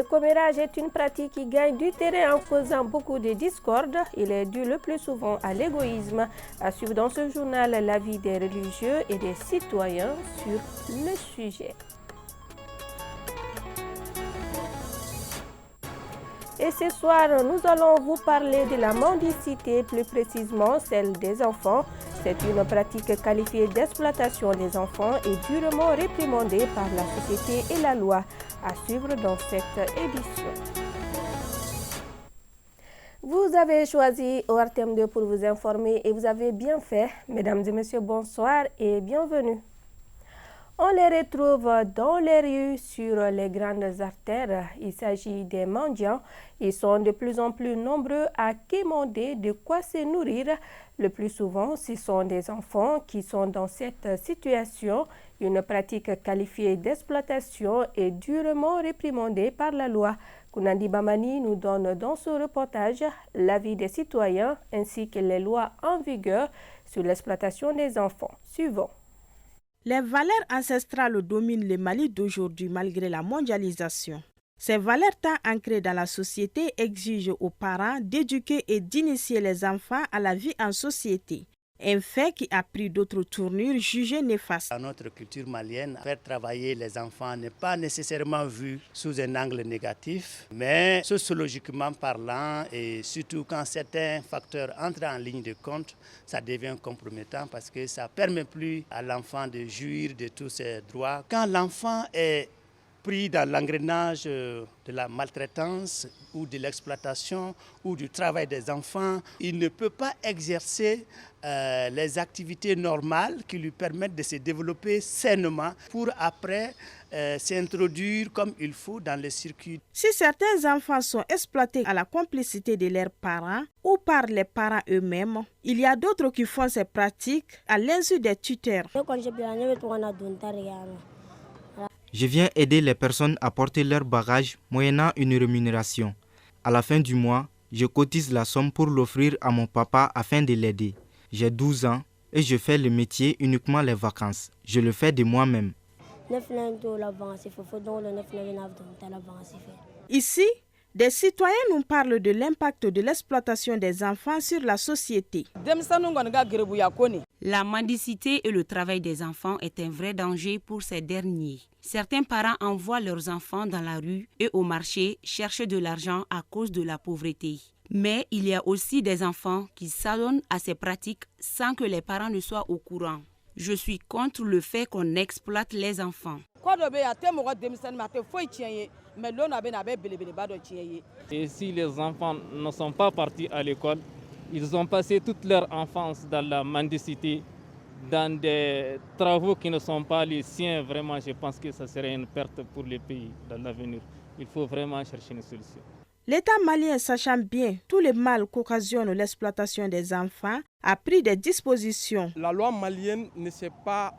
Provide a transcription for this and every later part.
commérage est une pratique qui gagne du terrain en causant beaucoup de discordes. Il est dû le plus souvent à l'égoïsme. À suivre dans ce journal l'avis des religieux et des citoyens sur le sujet. Et ce soir, nous allons vous parler de la mendicité, plus précisément celle des enfants. C'est une pratique qualifiée d'exploitation des enfants et durement réprimandée par la société et la loi. À suivre dans cette édition. Vous avez choisi ORTM2 pour vous informer et vous avez bien fait. Mesdames et messieurs, bonsoir et bienvenue. On les retrouve dans les rues, sur les grandes artères. Il s'agit des mendiants. Ils sont de plus en plus nombreux à quémander de quoi se nourrir. Le plus souvent, ce sont des enfants qui sont dans cette situation. Une pratique qualifiée d'exploitation est durement réprimandée par la loi. Kounandi Bamani nous donne dans ce reportage l'avis des citoyens ainsi que les lois en vigueur sur l'exploitation des enfants. Suivons. Les valeurs ancestrales dominent le Mali d'aujourd'hui malgré la mondialisation. Ces valeurs tant ancrées dans la société exigent aux parents d'éduquer et d'initier les enfants à la vie en société. Un fait qui a pris d'autres tournures jugées néfastes. Dans notre culture malienne, faire travailler les enfants n'est pas nécessairement vu sous un angle négatif, mais sociologiquement parlant et surtout quand certains facteurs entrent en ligne de compte, ça devient compromettant parce que ça ne permet plus à l'enfant de jouir de tous ses droits. Quand l'enfant est pris dans l'engrenage de la maltraitance ou de l'exploitation ou du travail des enfants, il ne peut pas exercer les activités normales qui lui permettent de se développer sainement pour après s'introduire comme il faut dans le circuit. Si certains enfants sont exploités à la complicité de leurs parents ou par les parents eux-mêmes, il y a d'autres qui font ces pratiques à l'insu des tuteurs. Je viens aider les personnes à porter leur bagage moyennant une rémunération. À la fin du mois, je cotise la somme pour l'offrir à mon papa afin de l'aider. J'ai 12 ans et je fais le métier uniquement les vacances. Je le fais de moi-même. Ici, des citoyens nous parlent de l'impact de l'exploitation des enfants sur la société. La mendicité et le travail des enfants est un vrai danger pour ces derniers. Certains parents envoient leurs enfants dans la rue et au marché chercher de l'argent à cause de la pauvreté. Mais il y a aussi des enfants qui s'adonnent à ces pratiques sans que les parents ne soient au courant. Je suis contre le fait qu'on exploite les enfants. Et si les enfants ne sont pas partis à l'école, ils ont passé toute leur enfance dans la mendicité, dans des travaux qui ne sont pas les siens. Vraiment, je pense que ça serait une perte pour le pays dans l'avenir. Il faut vraiment chercher une solution. L'État malien, sachant bien tout le mal qu'occasionne l'exploitation des enfants, a pris des dispositions. La loi malienne ne s'est pas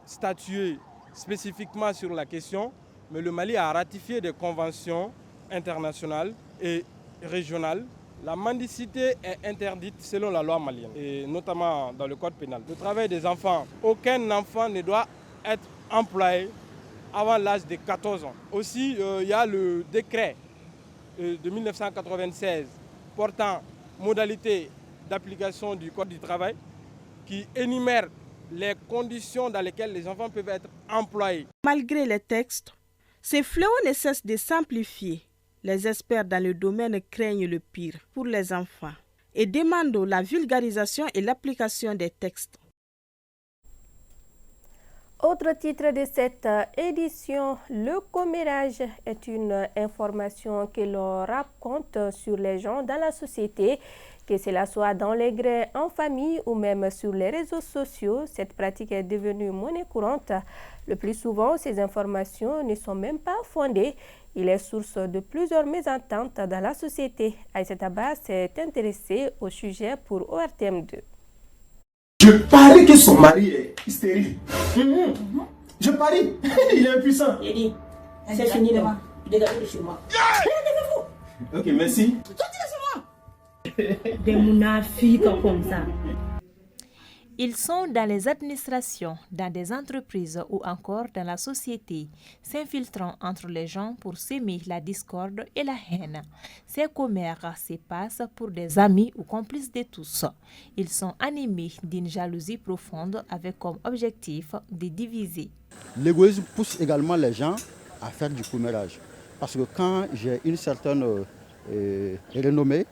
statuée spécifiquement sur la question, mais le Mali a ratifié des conventions internationales et régionales. La mendicité est interdite selon la loi malienne, et notamment dans le code pénal. Le travail des enfants, aucun enfant ne doit être employé avant l'âge de 14 ans. Aussi, il y a le décret de 1996 portant modalité d'application du Code du travail qui énumère les conditions dans lesquelles les enfants peuvent être employés. Malgré les textes, ces fléaux ne cessent de s'amplifier. Les experts dans le domaine craignent le pire pour les enfants et demandent la vulgarisation et l'application des textes. Autre titre de cette édition, le commérage est une information que l'on raconte sur les gens dans la société, que cela soit dans les grains en famille ou même sur les réseaux sociaux. Cette pratique est devenue monnaie courante. Le plus souvent, ces informations ne sont même pas fondées. Il est source de plusieurs mésententes dans la société. Aïssata Abba s'est intéressée au sujet pour ORTM2. Je parie que son mari est hystérique. Je parie. Il est impuissant. C'est fini devant. Dégagez de chez moi. Ok, merci. Des mounafis comme ça. Ils sont dans les administrations, dans des entreprises ou encore dans la société, s'infiltrant entre les gens pour s'aimer la discorde et la haine. Ces commères se passent pour des amis ou complices de tous. Ils sont animés d'une jalousie profonde avec comme objectif de diviser. L'égoïsme pousse également les gens à faire du commérage. Parce que quand j'ai une certaine renommée,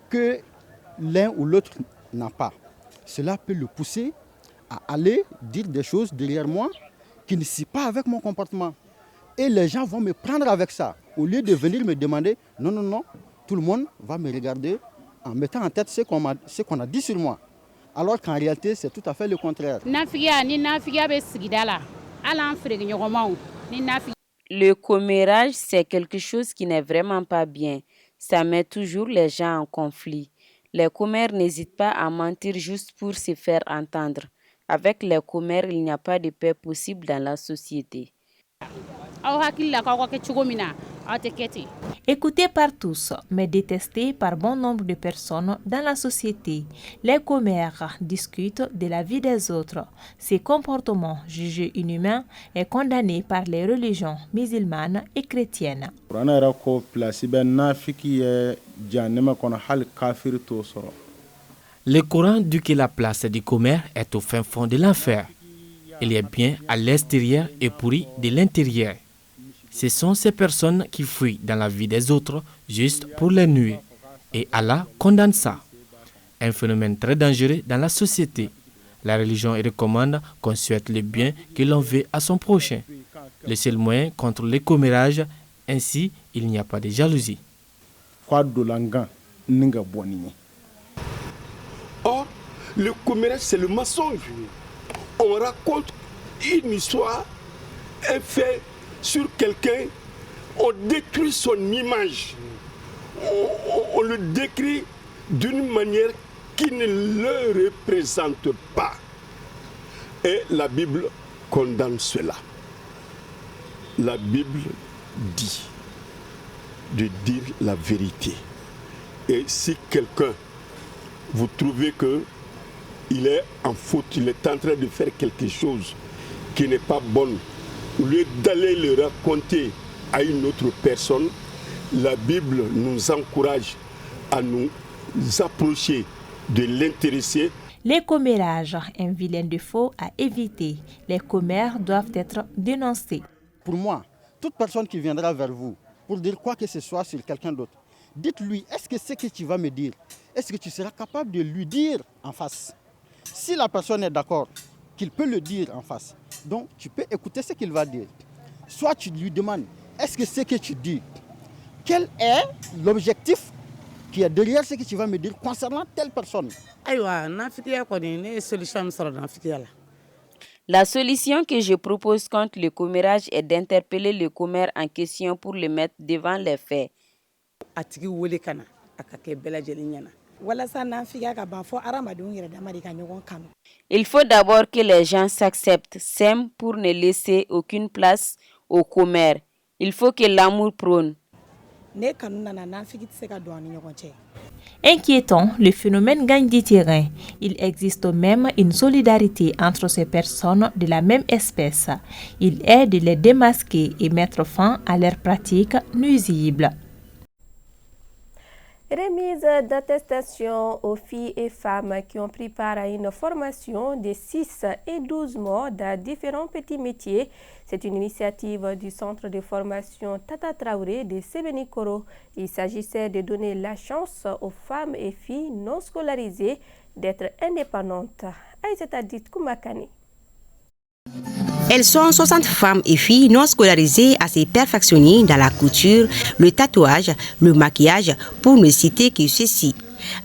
que l'un ou l'autre n'a pas, cela peut le pousser à aller dire des choses derrière moi qui ne sont pas avec mon comportement. Et les gens vont me prendre avec ça. Au lieu de venir me demander, non, tout le monde va me regarder en mettant en tête ce qu'on a dit sur moi. Alors qu'en réalité, c'est tout à fait le contraire. Le commérage, c'est quelque chose qui n'est vraiment pas bien. Ça met toujours les gens en conflit. Les commères n'hésitent pas à mentir juste pour se faire entendre. Avec les commères, il n'y a pas de paix possible dans la société. Écoutés par tous, mais détestés par bon nombre de personnes dans la société, les commères discutent de la vie des autres. Ces comportements jugés inhumains et condamnés par les religions musulmanes et chrétiennes. Le Coran dit que la place du commère est au fin fond de l'enfer. Il est bien à l'extérieur et pourri de l'intérieur. Ce sont ces personnes qui fuient dans la vie des autres juste pour les nuire. Et Allah condamne ça. Un phénomène très dangereux dans la société. La religion recommande qu'on souhaite le bien que l'on veut à son prochain. Le seul moyen contre le commérage, ainsi il n'y a pas de jalousie. Or, le commérage, c'est le mensonge. On raconte une histoire, un fait sur quelqu'un, on détruit son image. On le décrit d'une manière qui ne le représente pas. Et la Bible condamne cela. La Bible dit de dire la vérité. Et si quelqu'un, vous trouvez qu'il est en faute, il est en train de faire quelque chose qui n'est pas bon, au lieu d'aller le raconter à une autre personne, la Bible nous encourage à nous approcher de l'intéressé. Les commérages, un vilain défaut à éviter. Les commères doivent être dénoncés. Pour moi, toute personne qui viendra vers vous pour dire quoi que ce soit sur quelqu'un d'autre, dites-lui, est-ce que ce que tu vas me dire, est-ce que tu seras capable de lui dire en face? Si la personne est d'accord, qu'il peut le dire en face, donc tu peux écouter ce qu'il va dire. Soit tu lui demandes, est-ce que ce que tu dis, quel est l'objectif qui est derrière ce que tu vas me dire concernant telle personne? La solution que je propose contre le commérage est d'interpeller le commère en question pour le mettre devant les faits. Il faut d'abord que les gens s'acceptent, s'aiment pour ne laisser aucune place au commère. Il faut que l'amour prône. Inquiétant, le phénomène gagne du terrain. Il existe même une solidarité entre ces personnes de la même espèce. Il est de les démasquer et mettre fin à leurs pratiques nuisibles. Remise d'attestation aux filles et femmes qui ont pris part à une formation de 6 et 12 mois dans différents petits métiers. C'est une initiative du centre de formation Tata Traoré de Sébenikoro. Il s'agissait de donner la chance aux femmes et filles non scolarisées d'être indépendantes. Aïssata Dit Koumakani. Elles sont 60 femmes et filles non scolarisées à se perfectionner dans la couture, le tatouage, le maquillage, pour ne citer que ceci.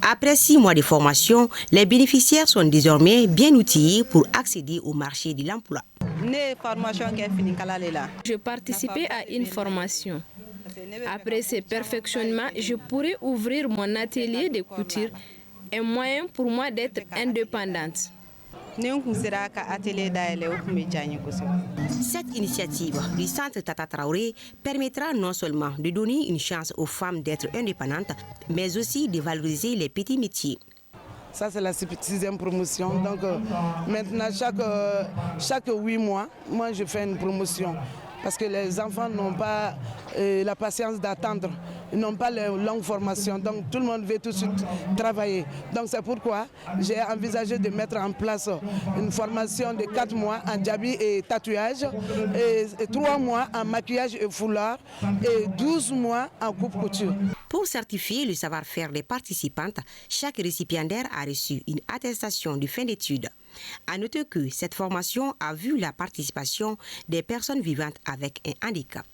Après 6 mois de formation, les bénéficiaires sont désormais bien outillés pour accéder au marché de l'emploi. Je participais à une formation. Après ce perfectionnement, je pourrais ouvrir mon atelier de couture, un moyen pour moi d'être indépendante. Cette initiative du centre Tata Traoré permettra non seulement de donner une chance aux femmes d'être indépendantes, mais aussi de valoriser les petits métiers. Ça, c'est la 6e promotion. Donc maintenant, chaque 8 mois, moi, je fais une promotion. Parce que les enfants n'ont pas la patience d'attendre, ils n'ont pas les longues formations, donc tout le monde veut tout de suite travailler. Donc c'est pourquoi j'ai envisagé de mettre en place une formation de 4 mois en djabi et tatouage, et 3 mois en maquillage et foulard, et 12 mois en coupe-couture. Pour certifier le savoir-faire des participantes, chaque récipiendaire a reçu une attestation de fin d'études. À noter que cette formation a vu la participation des personnes vivantes avec un handicap.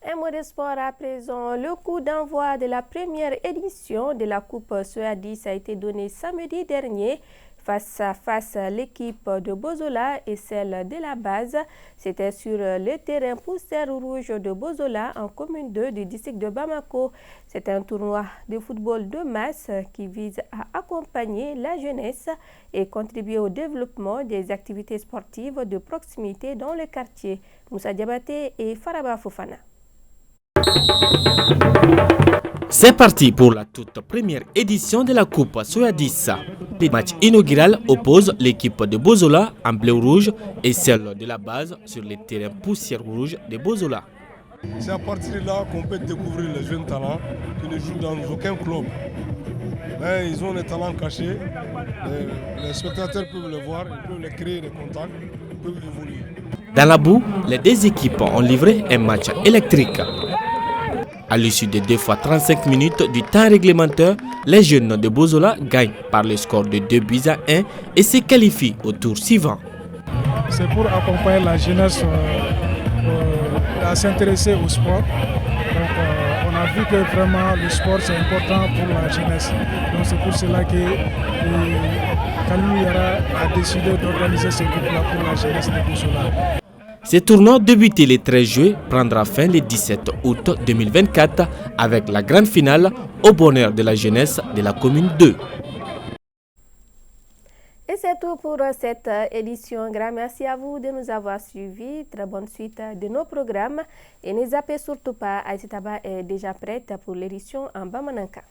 Un mot de sport à présent. Le coup d'envoi de la première édition de la Coupe Soadis a été donné samedi dernier. Face à face, l'équipe de Bozola et celle de la base. C'était sur le terrain Pousser Rouge de Bozola en commune 2 du district de Bamako. C'est un tournoi de football de masse qui vise à accompagner la jeunesse et contribuer au développement des activités sportives de proximité dans le quartier. Moussa Diabaté et Faraba Fofana. C'est parti pour la toute première édition de la Coupe Soadis. Le match inaugural oppose l'équipe de Bozola en bleu-rouge et celle de la base sur le terrain Poussière Rouge de Bozola. C'est à partir de là qu'on peut découvrir les jeunes talents qui ne jouent dans aucun club. Mais ils ont des talents cachés, les spectateurs peuvent les voir, ils peuvent les créer des contacts, ils peuvent évoluer. Dans la boue, les deux équipes ont livré un match électrique. À l'issue de 2 fois 35 minutes du temps réglementaire, les jeunes de Bozola gagnent par le score de 2-1 et se qualifient au tour suivant. C'est pour accompagner la jeunesse à s'intéresser au sport. Donc, on a vu que vraiment le sport c'est important pour la jeunesse. Donc c'est pour cela que Kalou Yara a décidé d'organiser ce groupe-là pour la jeunesse de Bozola. Ce tournoi débuté le 13 juillet prendra fin le 17 août 2024 avec la grande finale au bonheur de la jeunesse de la commune 2. Et c'est tout pour cette édition. Grand merci à vous de nous avoir suivis. Très bonne suite de nos programmes. Et ne zappez surtout pas, Aïtaba est déjà prête pour l'édition en Bamananka.